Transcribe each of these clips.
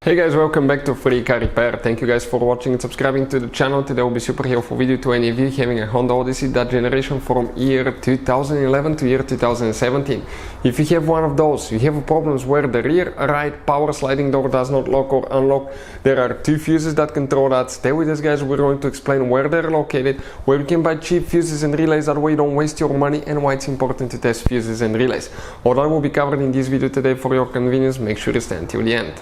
Hey guys, welcome back to Free Car Repair. Thank you guys for watching and subscribing to the channel. Today will be super helpful video to any of you having a Honda Odyssey, that generation from year 2011 to year 2017. If you have one of those, you have problems where the rear right power sliding door does not lock or unlock. There are two fuses that control that. Stay with us guys, we're going to explain where they're located, where you can buy cheap fuses and relays, that way you don't waste your money, and why it's important to test fuses and relays. All that will be covered in this video today for your convenience. Make sure to stay until the end.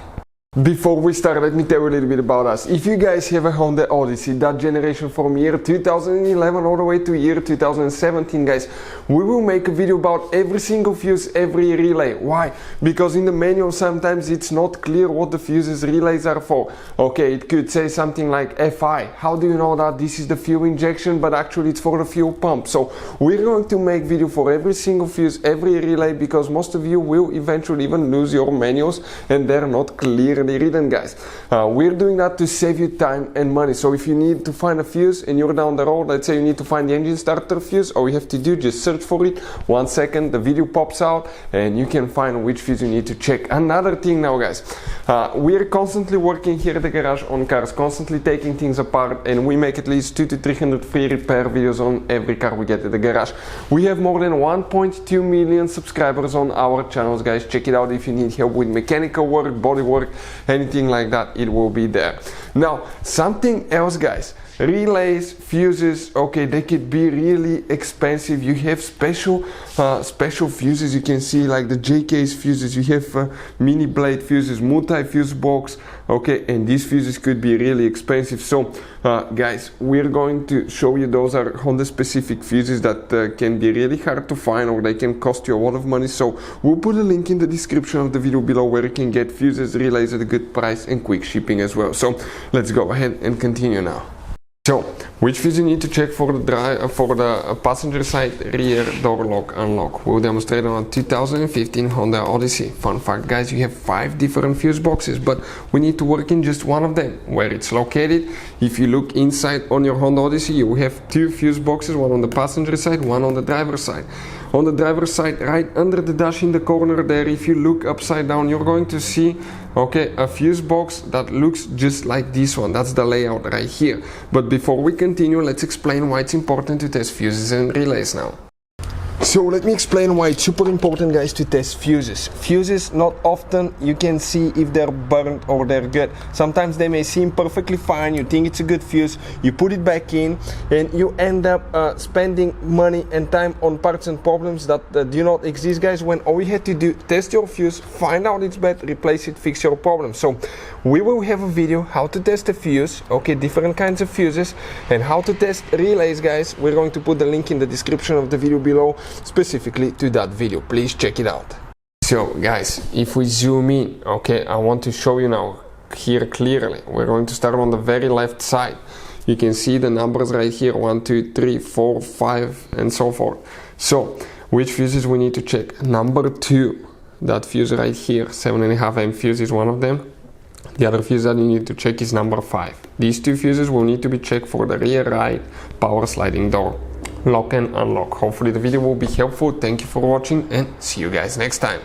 Before we start, let me tell you a little bit about us. If you guys have a Honda Odyssey, that generation from year 2011 all the way to year 2017, guys, we will make a video about every single fuse, every relay. Why? Because in the manual sometimes it's not clear what the fuses relays are for. Okay, it could say something like FI. How do you know that this is the fuel injection, but actually it's for the fuel pump? So we're going to make video for every single fuse, every relay, because most of you will eventually even lose your manuals and they're not clearly written, guys. We're doing that to save you time and money. So if you need to find a fuse and you're down the road, let's say you need to find the engine starter fuse, all you have to do, just search for it. 1 second, the video pops out and you can find which fuse you need to check. Another thing now, guys, we're constantly working here at the garage on cars, constantly taking things apart, and we make at least 200 to 300 free repair videos on every car we get at the garage. We have more than 1.2 million subscribers on our channels, guys. Check it out if you need help with mechanical work, body work, anything like that, it will be there. Now, something else, guys. Relays, fuses, okay, they could be really expensive. You have special fuses, you can see like the JK's fuses, you have mini blade fuses, multi-fuse box, okay, and these fuses could be really expensive. So guys, we're going to show you those are Honda specific fuses that can be really hard to find, or they can cost you a lot of money. So we'll put a link in the description of the video below where you can get fuses, relays at a good price and quick shipping as well. So let's go ahead and continue now. So, which fuse you need to check for the passenger side rear door lock unlock? We'll demonstrate on a 2015 Honda Odyssey. Fun fact, guys, you have 5 different fuse boxes, but we need to work in just one of them. Where it's located, if you look inside on your Honda Odyssey, you have 2 fuse boxes, one on the passenger side, one on the driver's side. On the driver's side, right under the dash in the corner there, if you look upside down, you're going to see, okay, a fuse box that looks just like this one. That's the layout right here. But before we continue, let's explain why it's important to test fuses and relays now. So let me explain why it's super important, guys, to test fuses. Fuses, not often you can see if they're burnt or they're good. Sometimes they may seem perfectly fine, you think it's a good fuse, you put it back in and you end up spending money and time on parts and problems that do not exist, guys, when all you had to do, test your fuse, find out it's bad, replace it, fix your problem. So we will have a video how to test a fuse, okay, different kinds of fuses, and how to test relays, guys. We're going to put the link in the description of the video below specifically to that video. Please check it out. So guys, if we zoom in, okay, I want to show you now here clearly. We're going to start on the very left side. You can see the numbers right here, 1 2 3 4 5 and so forth. So which fuses we need to check? Number 2, that fuse right here, 7.5 amp fuse, is one of them. The other fuse that you need to check is number 5. These 2 fuses will need to be checked for the rear right power sliding door lock and unlock. Hopefully the video will be helpful. Thank you for watching and see you guys next time.